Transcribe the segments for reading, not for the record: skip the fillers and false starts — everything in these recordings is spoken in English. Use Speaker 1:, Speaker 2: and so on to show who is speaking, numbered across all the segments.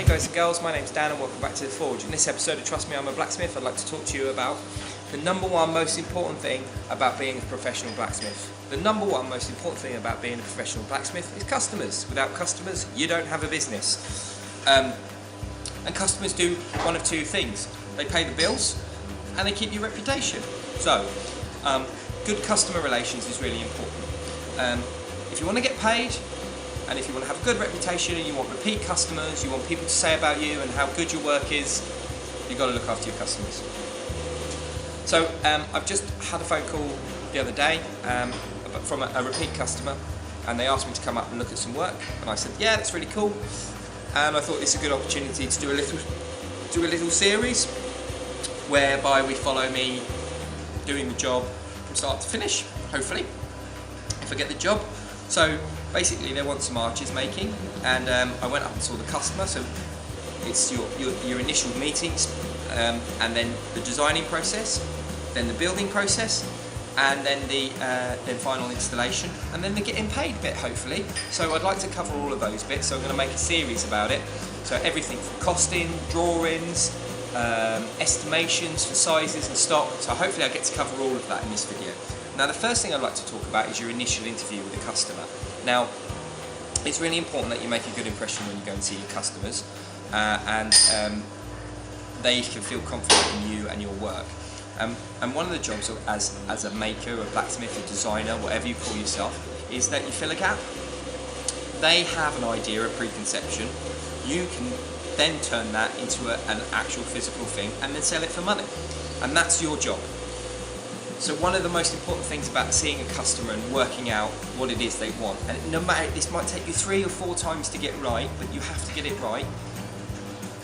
Speaker 1: Hey guys and girls, my name's Dan and welcome back to The Forge. In this episode of Trust Me I'm a Blacksmith, I'd like to talk to you about the number one most important thing about being a professional blacksmith. The number one most important thing about being a professional blacksmith is customers. Without customers, you don't have a business. And customers do one of two things. They pay the bills and they keep your reputation. So, good customer relations is really important. If you want to get paid, and if you want to have a good reputation and you want repeat customers, you want people to say about you and how good your work is, you've got to look after your customers. So I've just had a phone call the other day from a repeat customer, and they asked me to come up and look at some work, and I said, yeah, that's really cool. And I thought it's a good opportunity to do a little series whereby we follow me doing the job from start to finish, hopefully, if I get the job. So basically they want some arches making, and I went up and saw the customer. So it's your initial meetings, and then the designing process, then the building process, and then the final installation, and then the getting paid bit, hopefully. So I'd like to cover all of those bits, so I'm going to make a series about it. So everything from costing, drawings, estimations for sizes and stock. So hopefully I get to cover all of that in this video. Now the first thing I'd like to talk about is your initial interview with the customer. Now it's really important that you make a good impression when you go and see your customers, and they can feel confident in you and your work. And one of the jobs as a maker, a blacksmith, a designer, whatever you call yourself, is that you fill a gap. They have an idea, a preconception. You can then turn that into an actual physical thing and then sell it for money. And that's your job. So one of the most important things about seeing a customer and working out what it is they want, and no matter, this might take you 3 or 4 times to get right, but you have to get it right,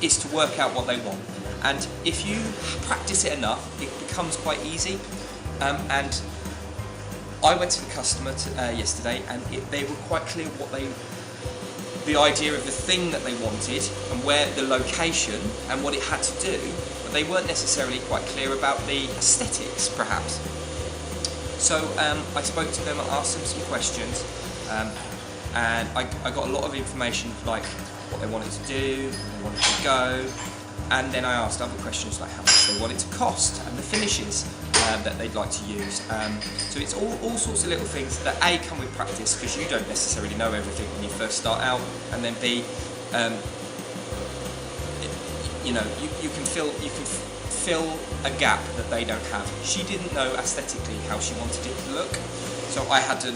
Speaker 1: is to work out what they want. And if you practice it enough, it becomes quite easy. And I went to the customer yesterday, and they were quite clear what the idea of the thing that they wanted and where the location and what it had to do, but they weren't necessarily quite clear about the aesthetics, perhaps. So I spoke to them, I asked them some questions, and I got a lot of information, like what they wanted to do, where they wanted to go, and then I asked other questions like how much they want it to cost and the finishes that they'd like to use. So it's all sorts of little things that A, come with practice, because you don't necessarily know everything when you first start out, and then B, you can fill a gap that they don't have. She didn't know aesthetically how she wanted it to look, so I had to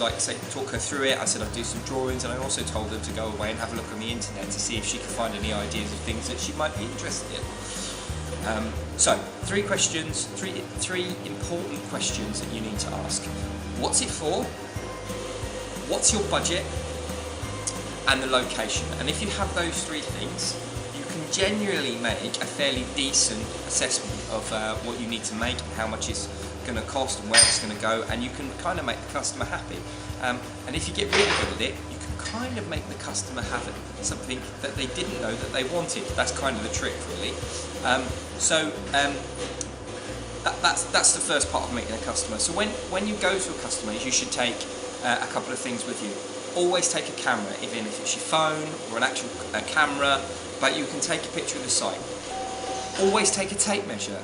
Speaker 1: talk her through it. I said I'd do some drawings, and I also told her to go away and have a look on the internet to see if she could find any ideas of things that she might be interested in. So 3 questions, three important questions that you need to ask. What's it for? What's your budget? And the location. And if you have those 3 things, you can generally make a fairly decent assessment of what you need to make and how much it's going to cost and where it's going to go, and you can kind of make the customer happy. And if you get really good at it, you can kind of make the customer have something that they didn't know that they wanted. That's kind of the trick, really. That's the first part of making a customer. So when you go to a customer, you should take a couple of things with you. Always take a camera, even if it's your phone or an actual camera, but you can take a picture of the site. Always take a tape measure.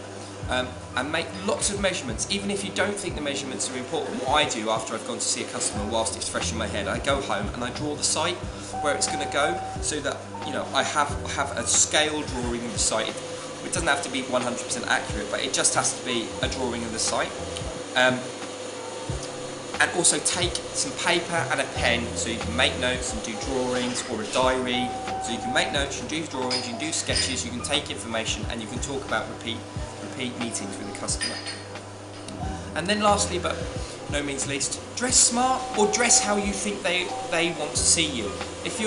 Speaker 1: And make lots of measurements, even if you don't think the measurements are important. What I do after I've gone to see a customer whilst it's fresh in my head, I go home and I draw the site where it's going to go, so that I have a scale drawing of the site. It doesn't have to be 100% accurate, but it just has to be a drawing of the site. And also take some paper and a pen so you can make notes and do drawings, or a diary, so you can make notes, you can do drawings, you can do sketches, you can take information, and you can talk about repeat meetings with the customer. And then lastly, but no means least, dress smart, or dress how you think they want to see you. If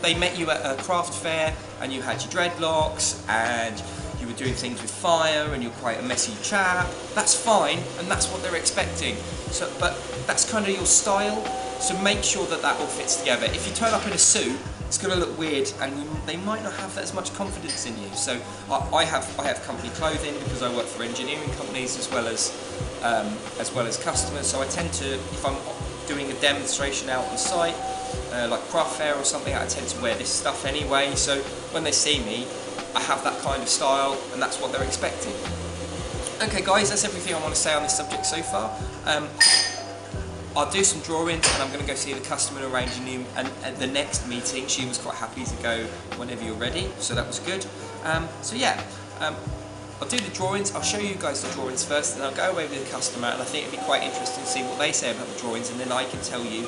Speaker 1: they met you at a craft fair and you had your dreadlocks and you were doing things with fire and you're quite a messy chap, that's fine, and that's what they're expecting. So, but that's kind of your style, so make sure that all fits together. If you turn up in a suit, it's going to look weird, and they might not have as much confidence in you. So I have company clothing because I work for engineering companies as well as customers. So I tend to, if I'm doing a demonstration out on site, like craft fair or something, I tend to wear this stuff anyway. So when they see me, I have that kind of style, and that's what they're expecting. Okay guys, that's everything I want to say on this subject so far. I'll do some drawings, and I'm going to go see the customer and arrange a new, and at the next meeting she was quite happy to go whenever you're ready, so that was good. So yeah, I'll do the drawings, I'll show you guys the drawings first, and I'll go away with the customer, and I think it'd be quite interesting to see what they say about the drawings, and then I can tell you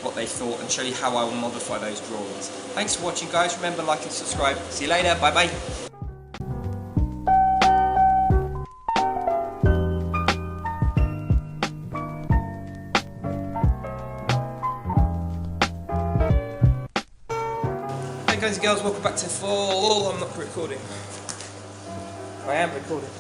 Speaker 1: what they thought and show you how I will modify those drawings. Thanks for watching guys, remember, like and subscribe. See you later, bye bye. Hey guys and girls, welcome back to Fall. I'm not recording. I am recording.